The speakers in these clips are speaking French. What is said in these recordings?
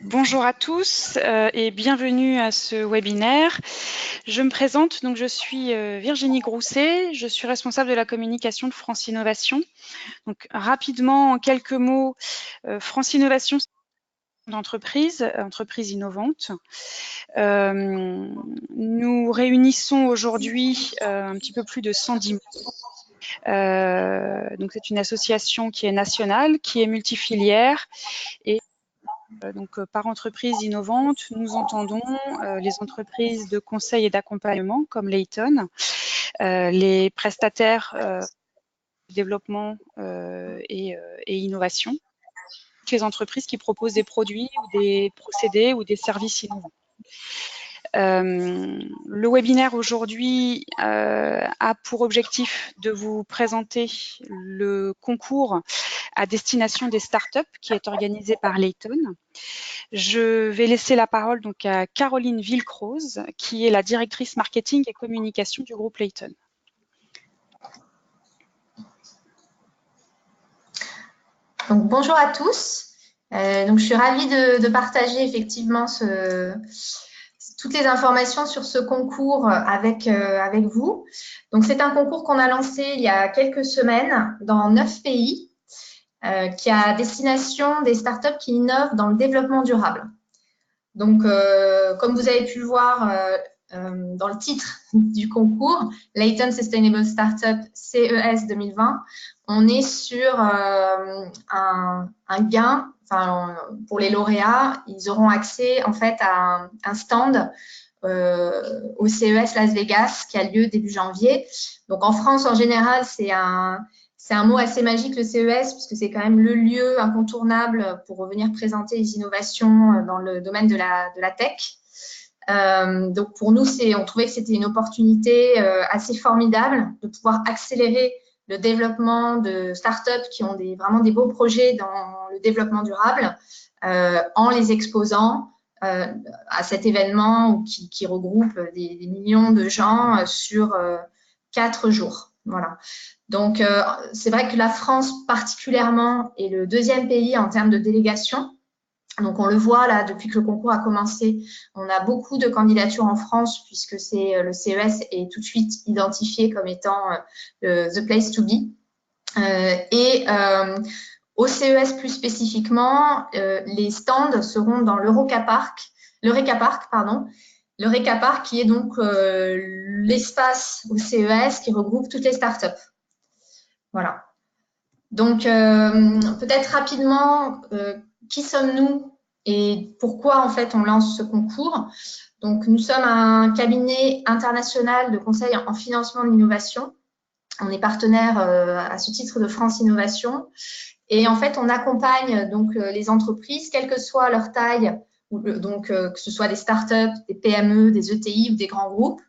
Bonjour à tous et bienvenue à ce webinaire. Je me présente, donc je suis Virginie Grousset, je suis responsable de la communication de France Innovation. Donc rapidement, en quelques mots, France Innovation, c'est une entreprise innovante. Nous réunissons aujourd'hui un petit peu plus de 110 membres. Donc c'est une association qui est nationale, qui est multifilière et donc, par entreprise innovante, nous entendons les entreprises de conseil et d'accompagnement comme Layton, les prestataires de développement et innovation, les entreprises qui proposent des produits ou des procédés ou des services innovants. Le webinaire aujourd'hui a pour objectif de vous présenter le concours à destination des startups qui est organisé par Layton. Je vais laisser la parole donc à Caroline Villecroze, qui est la directrice marketing et communication du groupe Layton. Donc, bonjour à tous. Donc, je suis ravie de partager effectivement toutes les informations sur ce concours avec vous. Donc, c'est un concours qu'on a lancé il y a quelques semaines dans 9 pays qui a à destination des startups qui innovent dans le développement durable. Donc, comme vous avez pu le voir dans le titre du concours, Layton Sustainable Startup CES 2020, on est sur un gain. Enfin, pour les lauréats, ils auront accès en fait à un stand au CES Las Vegas qui a lieu début janvier. Donc, en France, en général, c'est un mot assez magique, le CES, puisque c'est quand même le lieu incontournable pour venir présenter les innovations dans le domaine de la tech. Donc, pour nous, on trouvait que c'était une opportunité assez formidable de pouvoir accélérer le développement de startups qui ont vraiment des beaux projets dans le développement durable en les exposant à cet événement qui regroupe des millions de gens sur 4 jours. Voilà. Donc, c'est vrai que la France particulièrement est le deuxième pays en termes de délégation. Donc, on le voit là, depuis que le concours a commencé, on a beaucoup de candidatures en France puisque le CES est tout de suite identifié comme étant the place to be. Au CES plus spécifiquement, les stands seront dans l'Eureka Park, qui est donc l'espace au CES qui regroupe toutes les startups. Voilà. Donc, peut-être rapidement, qui sommes-nous et pourquoi en fait on lance ce concours? Donc, nous sommes un cabinet international de conseil en financement de l'innovation. On est partenaire à ce titre de France Innovation. Et en fait, on accompagne donc les entreprises, quelle que soit leur taille, donc que ce soit des startups, des PME, des ETI ou des grands groupes,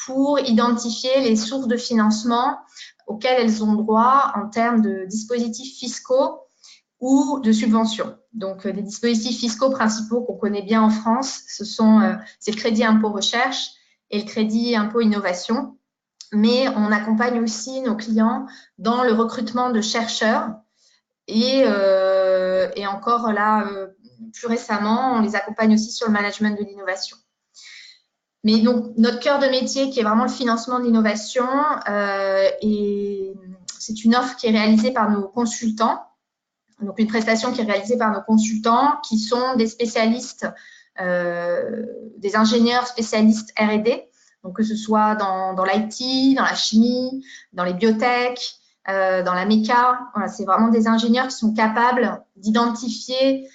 pour identifier les sources de financement auxquelles elles ont droit en termes de dispositifs fiscaux ou de subventions. Donc, des dispositifs fiscaux principaux qu'on connaît bien en France, c'est le crédit impôt recherche et le crédit impôt innovation. Mais on accompagne aussi nos clients dans le recrutement de chercheurs et encore là, plus récemment, on les accompagne aussi sur le management de l'innovation. Mais donc, notre cœur de métier, qui est vraiment le financement de l'innovation, c'est une offre qui est réalisée par nos consultants. Donc, une prestation qui est réalisée par nos consultants, qui sont des spécialistes, des ingénieurs spécialistes R&D. Donc, que ce soit dans l'IT, dans la chimie, dans les biotech, dans la méca. Voilà, c'est vraiment des ingénieurs qui sont capables d'identifier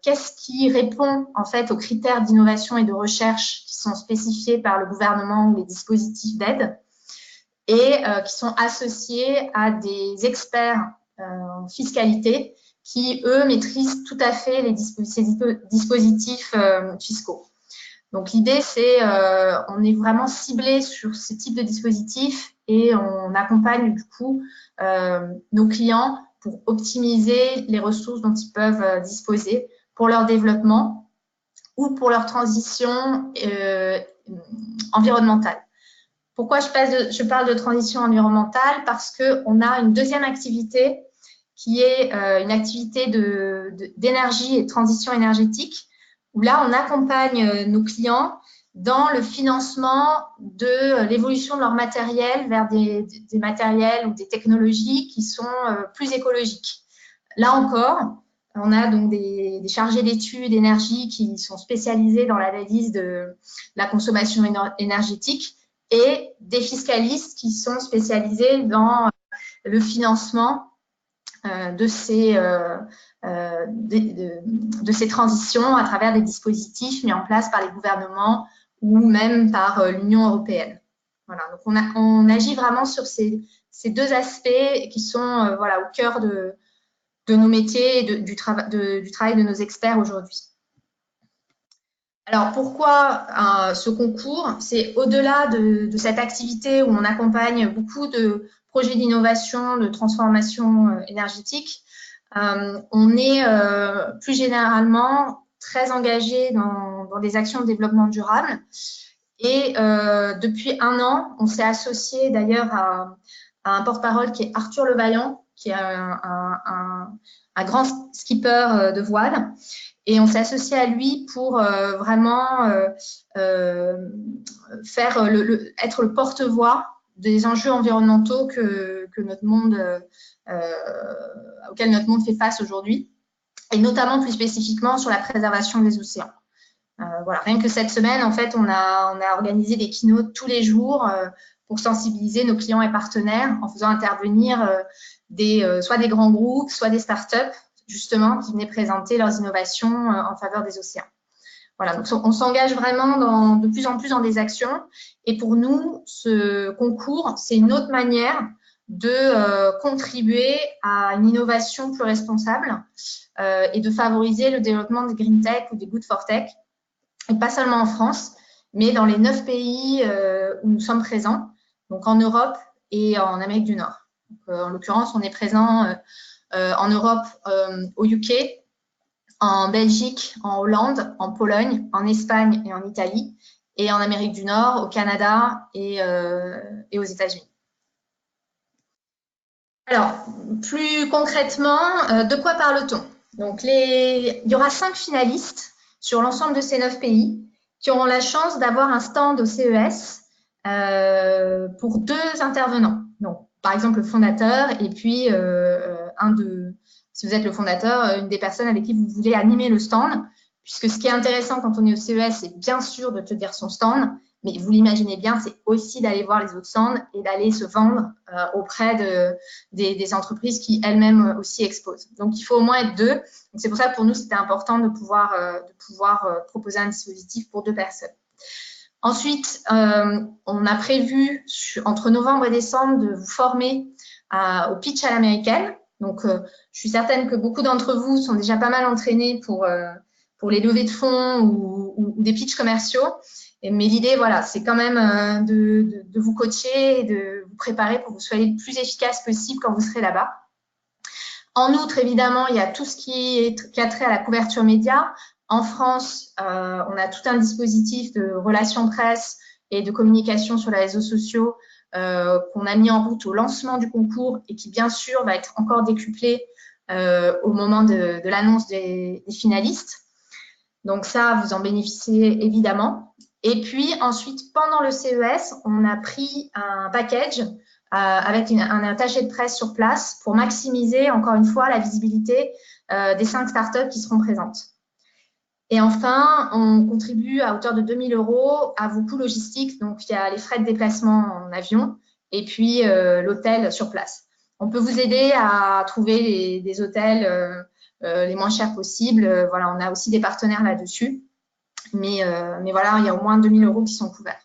qu'est-ce qui répond en fait aux critères d'innovation et de recherche qui sont spécifiés par le gouvernement ou les dispositifs d'aide et qui sont associés à des experts en fiscalité qui, eux, maîtrisent tout à fait ces dispositifs fiscaux. Donc, l'idée, c'est on est vraiment ciblé sur ce type de dispositif et on accompagne du coup nos clients pour optimiser les ressources dont ils peuvent disposer pour leur développement ou pour leur transition environnementale. Pourquoi je parle de transition environnementale? Parce qu'on a une deuxième activité qui est une activité d'énergie et de transition énergétique, où là, on accompagne nos clients dans le financement de l'évolution de leur matériel vers des matériels ou des technologies qui sont plus écologiques. Là encore, on a donc des chargés d'études d'énergie qui sont spécialisés dans l'analyse de la consommation énergétique et des fiscalistes qui sont spécialisés dans le financement de ces transitions à travers des dispositifs mis en place par les gouvernements ou même par l'Union européenne. Voilà, donc on agit vraiment sur ces deux aspects qui sont voilà, au cœur de nos métiers et du travail de nos experts aujourd'hui. Alors, pourquoi ce concours? C'est au-delà de cette activité où on accompagne beaucoup de projets d'innovation, de transformation énergétique. On est plus généralement très engagé dans des actions de développement durable. Et depuis 1 an, on s'est associé d'ailleurs à un porte-parole qui est Arthur Levaillant, qui est un grand skipper de voile. Et on s'est associé à lui pour vraiment être le porte-voix des enjeux environnementaux auxquels notre monde fait face aujourd'hui, et notamment plus spécifiquement sur la préservation des océans. Voilà, rien que cette semaine, en fait, on a organisé des keynotes tous les jours pour sensibiliser nos clients et partenaires en faisant intervenir soit des grands groupes, soit des startups, justement, qui venaient présenter leurs innovations en faveur des océans. Voilà, donc on s'engage vraiment de plus en plus dans des actions. Et pour nous, ce concours, c'est une autre manière de contribuer à une innovation plus responsable et de favoriser le développement des green tech ou des good for tech, et pas seulement en France, mais dans les 9 pays où nous sommes présents, donc en Europe et en Amérique du Nord. Donc, en l'occurrence, on est présent en Europe, au UK, en Belgique, en Hollande, en Pologne, en Espagne et en Italie, et en Amérique du Nord, au Canada et aux États-Unis. Alors, plus concrètement, de quoi parle-t-on? Donc, il y aura 5 finalistes sur l'ensemble de ces 9 pays qui auront la chance d'avoir un stand au CES pour 2 intervenants. Donc, par exemple, le fondateur et puis si vous êtes le fondateur, une des personnes avec qui vous voulez animer le stand, puisque ce qui est intéressant quand on est au CES, c'est bien sûr de tenir son stand, mais vous l'imaginez bien, c'est aussi d'aller voir les autres stands et d'aller se vendre auprès des entreprises qui elles-mêmes aussi exposent. Donc, il faut au moins être 2. C'est pour ça que pour nous, c'était important de pouvoir proposer un dispositif pour 2 personnes. Ensuite, on a prévu entre novembre et décembre de vous former au pitch à l'américaine. Donc, je suis certaine que beaucoup d'entre vous sont déjà pas mal entraînés pour les levées de fonds ou des pitchs commerciaux. Mais l'idée, voilà, c'est quand même de vous coacher et de vous préparer pour que vous soyez le plus efficace possible quand vous serez là-bas. En outre, évidemment, il y a tout ce qui a trait à la couverture média. En France, on a tout un dispositif de relations presse et de communication sur les réseaux sociaux qu'on a mis en route au lancement du concours et qui, bien sûr, va être encore décuplé au moment de l'annonce des finalistes. Donc ça, vous en bénéficiez évidemment. Et puis ensuite, pendant le CES, on a pris un package avec un attaché de presse sur place pour maximiser, encore une fois, la visibilité des 5 startups qui seront présentes. Et enfin, on contribue à hauteur de 2 000 € à vos coûts logistiques. Donc, il y a les frais de déplacement en avion et puis l'hôtel sur place. On peut vous aider à trouver des hôtels les moins chers possibles. Voilà, on a aussi des partenaires là-dessus. Mais voilà, il y a au moins 2 000 € qui sont couverts.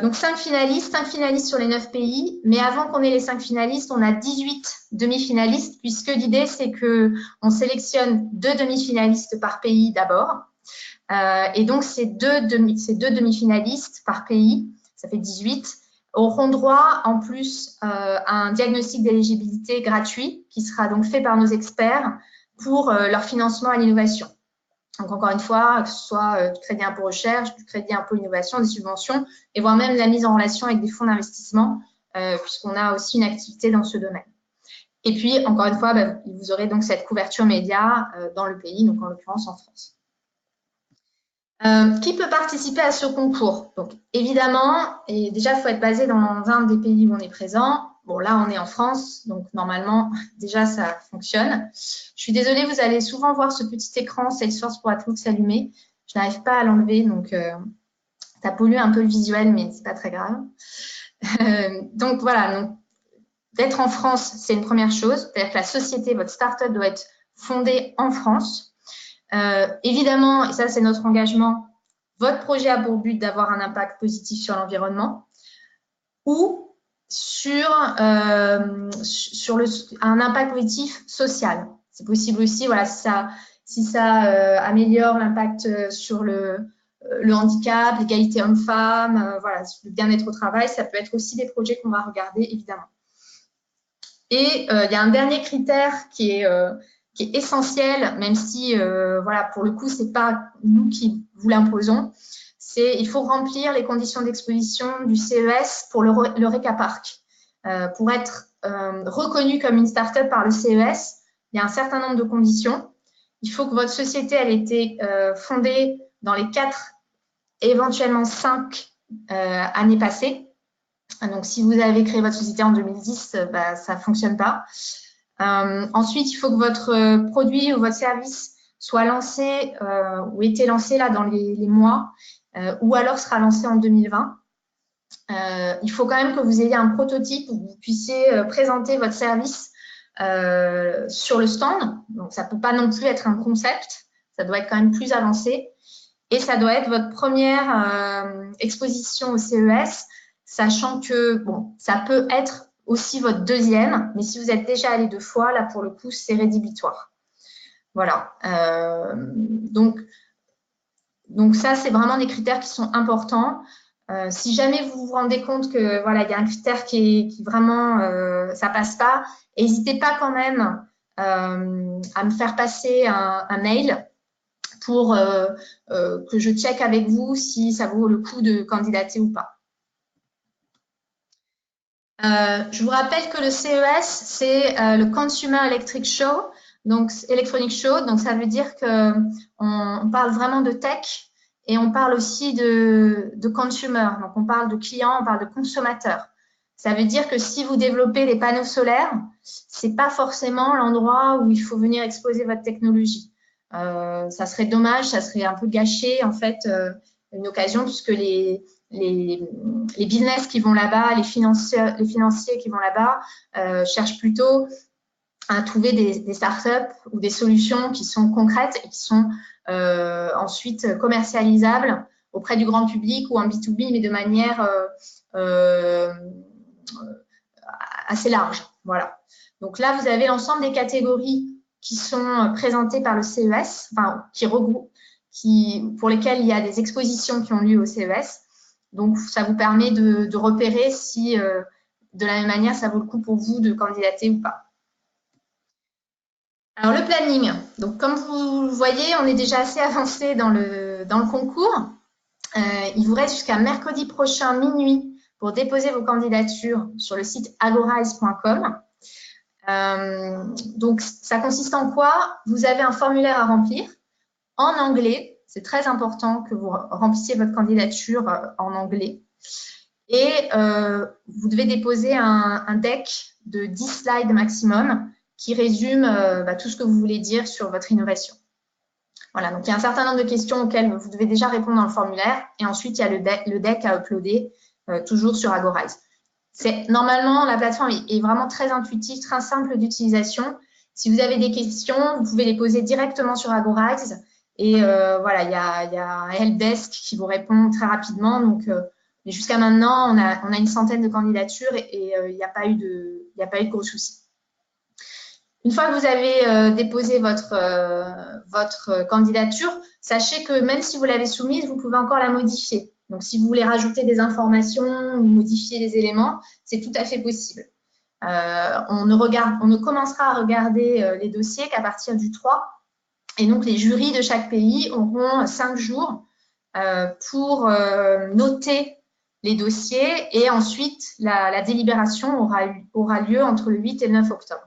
Donc, 5 finalistes sur les 9 pays. Mais avant qu'on ait les 5 finalistes, on a 18 demi-finalistes, puisque l'idée, c'est qu'on sélectionne 2 demi-finalistes par pays d'abord. Et donc, ces deux demi-finalistes par pays, ça fait 18, auront droit en plus à un diagnostic d'éligibilité gratuit qui sera donc fait par nos experts pour leur financement à l'innovation. Donc, encore une fois, que ce soit du crédit impôt recherche, du crédit impôt innovation, des subventions, et voire même la mise en relation avec des fonds d'investissement, puisqu'on a aussi une activité dans ce domaine. Et puis, encore une fois, vous aurez donc cette couverture média dans le pays, donc en l'occurrence en France. Qui peut participer à ce concours? Donc, évidemment, et déjà, il faut être basé dans un des pays où on est présent. Bon, là, on est en France, donc normalement, déjà, ça fonctionne. Je suis désolée, vous allez souvent voir ce petit écran Salesforce pour Outlook s'allumer. Je n'arrive pas à l'enlever, donc ça pollue un peu le visuel, mais c'est pas très grave. Donc, voilà. Donc, d'être en France, c'est une première chose. C'est-à-dire que la société, votre startup doit être fondée en France. Évidemment, et ça, c'est notre engagement, votre projet a pour but d'avoir un impact positif sur l'environnement ou sur un impact positif social. C'est possible aussi, voilà, si ça améliore l'impact sur le handicap, l'égalité homme-femme, voilà, le bien-être au travail, ça peut être aussi des projets qu'on va regarder, évidemment. Et il y a un dernier critère qui est essentiel, même si, voilà, pour le coup, c'est pas nous qui vous l'imposons, c'est il faut remplir les conditions d'exposition du CES pour le RECA-Parc. Pour être reconnu comme une start-up par le CES, il y a un certain nombre de conditions. Il faut que votre société ait été fondée dans les 4, éventuellement 5 années passées. Donc, si vous avez créé votre société en 2010, ça ne fonctionne pas. Ensuite, il faut que votre produit ou votre service soit lancé ou été lancé là dans les mois ou alors sera lancé en 2020. Il faut quand même que vous ayez un prototype où vous puissiez présenter votre service sur le stand. Donc, ça ne peut pas non plus être un concept. Ça doit être quand même plus avancé. Et ça doit être votre première exposition au CES, sachant que, bon, ça peut être aussi votre deuxième, mais si vous êtes déjà allé 2 fois, là, pour le coup, c'est rédhibitoire. Voilà. Donc ça, c'est vraiment des critères qui sont importants. Si jamais vous vous rendez compte que, voilà, il y a un critère qui vraiment, ça passe pas, n'hésitez pas quand même à me faire passer un mail pour que je check avec vous si ça vaut le coup de candidater ou pas. Je vous rappelle que le CES, c'est le Consumer Electronic Show, donc ça veut dire qu'on parle vraiment de tech et on parle aussi de consumer, donc on parle de clients, on parle de consommateurs. Ça veut dire que si vous développez des panneaux solaires, c'est pas forcément l'endroit où il faut venir exposer votre technologie. Ça serait dommage, ça serait un peu gâché en fait une occasion puisque les business qui vont là-bas, les financiers qui vont là-bas cherchent plutôt à trouver des startups ou des solutions qui sont concrètes et qui sont ensuite commercialisables auprès du grand public ou en B2B, mais de manière assez large. Voilà. Donc là, vous avez l'ensemble des catégories qui sont présentées par le CES, enfin, pour lesquelles il y a des expositions qui ont lieu au CES. Donc, ça vous permet de repérer si, de la même manière, ça vaut le coup pour vous de candidater ou pas. Alors, le planning. Donc, comme vous le voyez, on est déjà assez avancé dans le concours. Il vous reste jusqu'à mercredi prochain, minuit, pour déposer vos candidatures sur le site agorize.com. Donc, ça consiste en quoi? Vous avez un formulaire à remplir en anglais. C'est très important que vous remplissiez votre candidature en anglais. Et vous devez déposer un deck de 10 slides maximum qui résume tout ce que vous voulez dire sur votre innovation. Voilà, donc il y a un certain nombre de questions auxquelles vous devez déjà répondre dans le formulaire. Et ensuite, il y a le deck à uploader, toujours sur Agorize. Normalement, la plateforme est vraiment très intuitive, très simple d'utilisation. Si vous avez des questions, vous pouvez les poser directement sur Agorize. Et voilà, il y a un helpdesk qui vous répond très rapidement. Donc, mais jusqu'à maintenant, on a une centaine de candidatures et il n'y a pas eu de gros soucis. Une fois que vous avez déposé votre candidature, sachez que même si vous l'avez soumise, vous pouvez encore la modifier. Donc, si vous voulez rajouter des informations ou modifier les éléments, c'est tout à fait possible. On ne commencera à regarder les dossiers qu'à partir du 3. Et donc, les jurys de chaque pays auront 5 jours pour noter les dossiers. Et ensuite, la délibération aura lieu entre le 8 et le 9 octobre.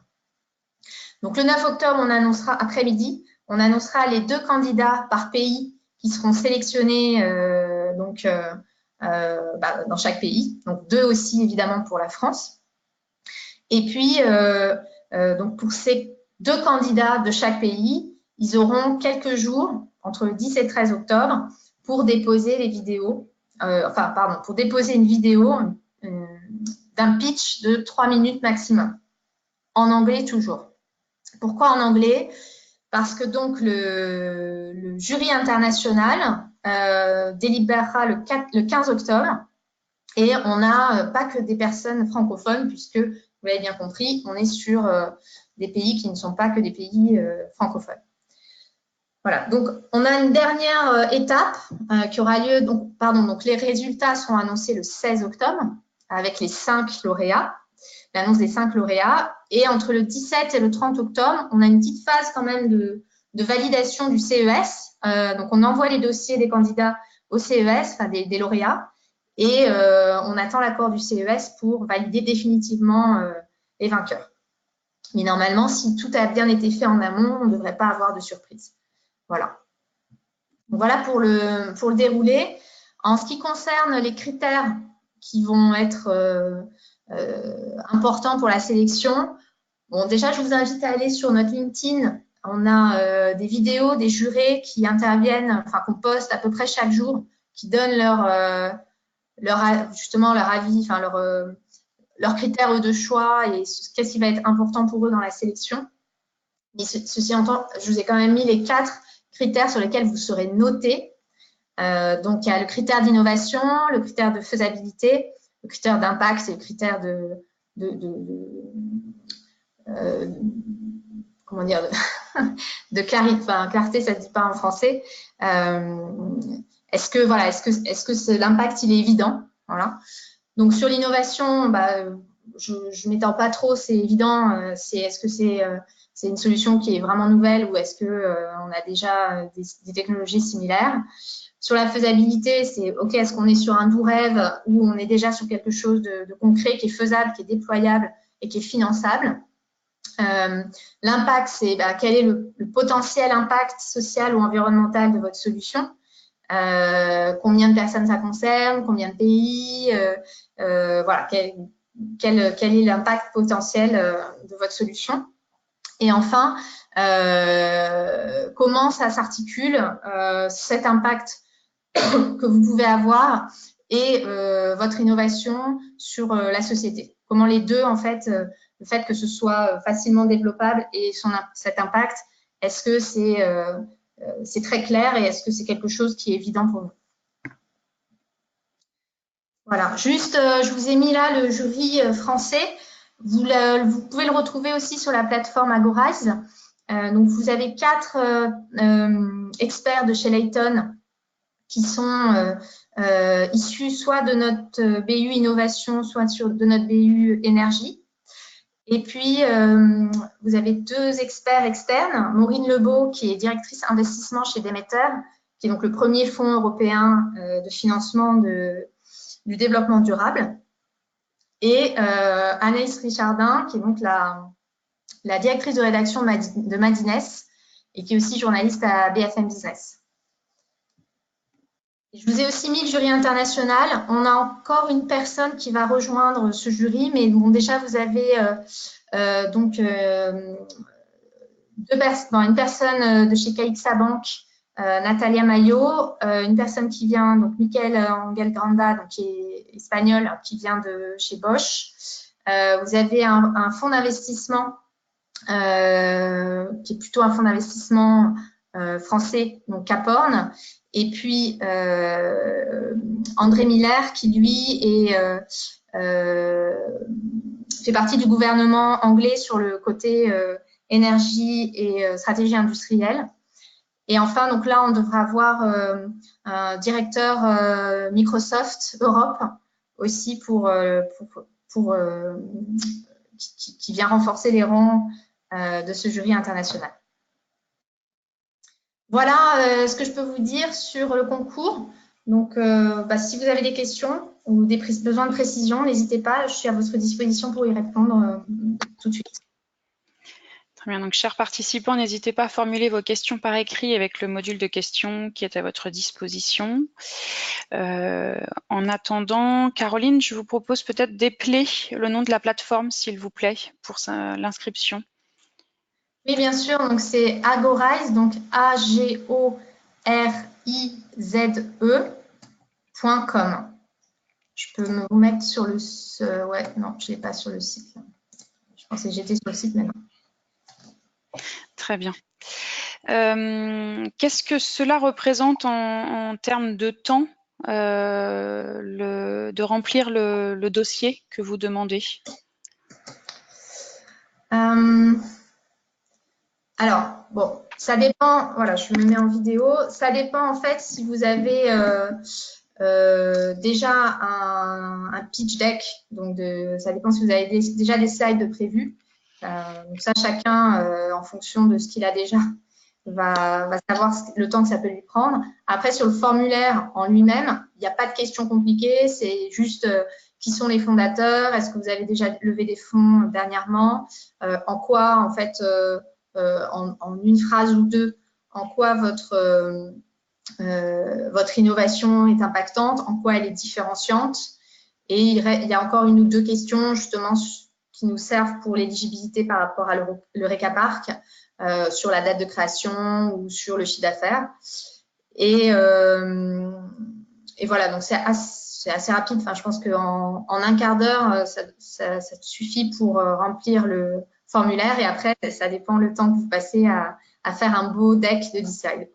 Donc, le 9 octobre, on annoncera, après-midi, on annoncera les 2 candidats par pays qui seront sélectionnés dans chaque pays. Donc, 2 aussi, évidemment, pour la France. Et puis, donc pour ces 2 candidats de chaque pays, ils auront quelques jours, entre le 10 et le 13 octobre, pour déposer les vidéos, pour déposer une vidéo d'un pitch de 3 minutes maximum, en anglais toujours. Pourquoi en anglais? Parce que donc le jury international délibérera le 15 octobre et on n'a pas que des personnes francophones puisque, vous l'avez bien compris, on est sur des pays qui ne sont pas que des pays francophones. Voilà, donc on a une dernière étape qui aura lieu, donc les résultats seront annoncés le 16 octobre avec les 5 lauréats, l'annonce des 5 lauréats. Et entre le 17 et le 30 octobre, on a une petite phase quand même de validation du CES. Donc, on envoie les dossiers des candidats au CES, enfin des lauréats, et on attend l'accord du CES pour valider définitivement les vainqueurs. Mais normalement, si tout a bien été fait en amont, on ne devrait pas avoir de surprise. Voilà. Donc, voilà pour le déroulé. En ce qui concerne les critères qui vont être importants pour la sélection, bon, déjà, je vous invite à aller sur notre LinkedIn. On a des vidéos des jurés qui interviennent, enfin qu'on poste à peu près chaque jour, qui donnent justement leur avis, enfin leurs critères de choix et qu'est-ce qui va être important pour eux dans la sélection. Mais ceci étant, je vous ai quand même mis les 4 critères sur lesquels vous serez notés. Donc, il y a le critère d'innovation, le critère de faisabilité, le critère d'impact et le critère comment dire, de clarté, ça ne se dit pas en français. Est-ce que l'impact, il est évident? Voilà. Donc, sur l'innovation, je ne m'étends pas trop, c'est évident. Est-ce que c'est une solution qui est vraiment nouvelle ou est-ce qu'on a déjà des technologies similaires? Sur la faisabilité, c'est OK, est-ce qu'on est sur un doux rêve ou on est déjà sur quelque chose de concret, qui est faisable, qui est déployable et qui est finançable? L'impact, c'est quel est le potentiel impact social ou environnemental de votre solution? Combien de personnes ça concerne? Combien de pays? Voilà, quel est l'impact potentiel de votre solution? Et enfin, comment ça s'articule, cet impact que vous pouvez avoir et votre innovation sur la société? Comment les deux, en fait, le fait que ce soit facilement développable et cet impact, est-ce que c'est très clair et est-ce que c'est quelque chose qui est évident pour vous? Voilà, juste, je vous ai mis là le jury français. Vous pouvez le retrouver aussi sur la plateforme Agorize. Donc, vous avez 4 experts de chez Layton qui sont issus soit de notre BU Innovation, soit de notre BU Énergie. Et puis, vous avez 2 experts externes, Maureen Lebeau, qui est directrice investissement chez Demeter, qui est donc le premier fonds européen de financement du développement durable, et Anaïs Richardin, qui est donc la directrice de rédaction de Madines et qui est aussi journaliste à BFM Business. Je vous ai aussi mis le jury international. On a encore une personne qui va rejoindre ce jury, mais bon, déjà, vous avez une personne de chez CaixaBank Bank, Natalia Mayo, une personne qui vient, donc Michael Angel Granda, donc qui est espagnol, qui vient de chez Bosch. Vous avez un fonds d'investissement qui est plutôt un fonds d'investissement français, donc Caporn. Et puis, André Miller, qui, lui, fait partie du gouvernement anglais sur le côté énergie et stratégie industrielle. Et enfin, donc là, on devra avoir un directeur Microsoft Europe aussi qui vient renforcer les rangs de ce jury international. Voilà ce que je peux vous dire sur le concours. Donc, si vous avez des questions ou des besoins de précision, n'hésitez pas, je suis à votre disposition pour y répondre tout de suite. Très bien, donc chers participants, n'hésitez pas à formuler vos questions par écrit avec le module de questions qui est à votre disposition. En attendant, Caroline, je vous propose peut-être d'épeler le nom de la plateforme, s'il vous plaît, pour l'inscription. Oui, bien sûr, donc c'est Agorize, donc AGORIZE.com. Je peux me remettre sur le... ouais, non, je ne l'ai pas sur le site. Là. Je pensais que j'étais sur le site, mais non. Très bien. Qu'est-ce que cela représente en termes de temps de remplir le dossier que vous demandez? Alors, bon, ça dépend, voilà, je me mets en vidéo. Ça dépend en fait si vous avez déjà un pitch deck. Donc, ça dépend si vous avez déjà des slides prévus. Donc ça, chacun, en fonction de ce qu'il a déjà, va savoir le temps que ça peut lui prendre. Après, sur le formulaire en lui-même, il n'y a pas de questions compliquées. C'est juste qui sont les fondateurs, est-ce que vous avez déjà levé des fonds dernièrement, en quoi, en fait, en une phrase ou deux, en quoi votre innovation est impactante, en quoi elle est différenciante. Et il y a encore une ou deux questions justement qui nous servent pour l'éligibilité par rapport à l'Eureka Park, sur la date de création ou sur le chiffre d'affaires. Et voilà, donc c'est assez rapide. Enfin, je pense qu'en un quart d'heure, ça suffit pour remplir le formulaire. Et après, ça dépend le temps que vous passez à faire un beau deck de 10 slides.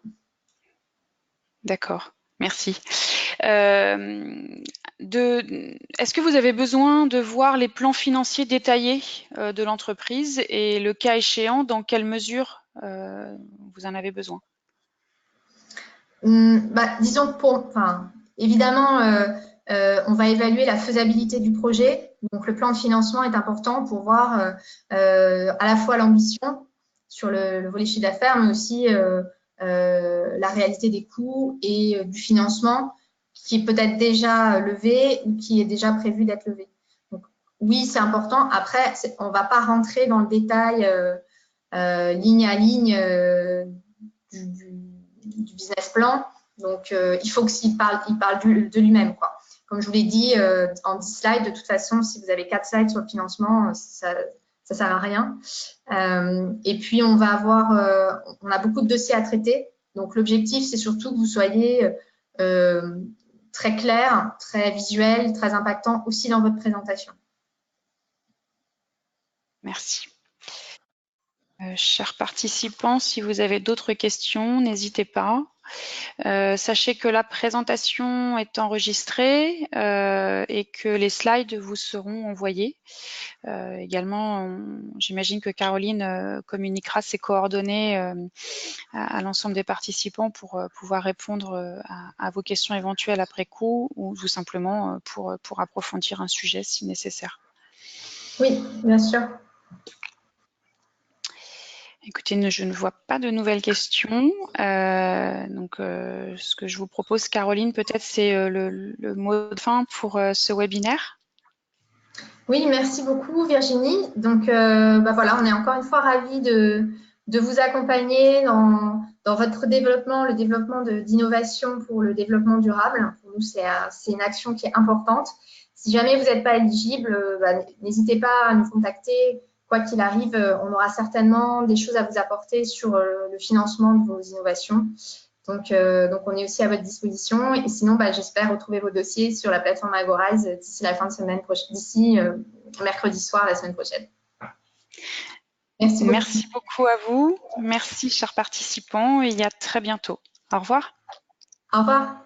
D'accord, merci. Est-ce que vous avez besoin de voir les plans financiers détaillés de l'entreprise et le cas échéant, dans quelle mesure vous en avez besoin? Disons que évidemment, on va évaluer la faisabilité du projet. Donc, le plan de financement est important pour voir à la fois l'ambition sur le volet chiffre d'affaires, mais aussi la réalité des coûts et du financement qui est peut-être déjà levé ou qui est déjà prévu d'être levé. Donc, oui, c'est important. Après, on ne va pas rentrer dans le détail ligne à ligne du business plan. Donc, il faut qu'il parle de lui-même, quoi. Comme je vous l'ai dit, en 10 slides, de toute façon, si vous avez 4 slides sur le financement, ça ne sert à rien. Et puis, on a beaucoup de dossiers à traiter. Donc, l'objectif, c'est surtout que vous soyez très clair, très visuel, très impactant aussi dans votre présentation. Merci. Chers participants, si vous avez d'autres questions, n'hésitez pas. Sachez que la présentation est enregistrée et que les slides vous seront envoyés. Également, j'imagine que Caroline communiquera ses coordonnées à l'ensemble des participants pour pouvoir répondre à vos questions éventuelles après coup ou tout simplement pour approfondir un sujet si nécessaire. Oui, bien sûr. Écoutez, je ne vois pas de nouvelles questions. Ce que je vous propose, Caroline, peut-être c'est le mot de fin pour ce webinaire. Oui, merci beaucoup Virginie. Donc, voilà, on est encore une fois ravis de vous accompagner dans votre développement, le développement d'innovation pour le développement durable. Pour nous, c'est une action qui est importante. Si jamais vous n'êtes pas éligible, n'hésitez pas à nous contacter. Quoi qu'il arrive, on aura certainement des choses à vous apporter sur le financement de vos innovations. Donc, on est aussi à votre disposition. Et sinon, j'espère retrouver vos dossiers sur la plateforme Agorize d'ici la fin de semaine prochaine, d'ici mercredi soir la semaine prochaine. Merci beaucoup. Merci beaucoup à vous. Merci, chers participants, et à très bientôt. Au revoir. Au revoir.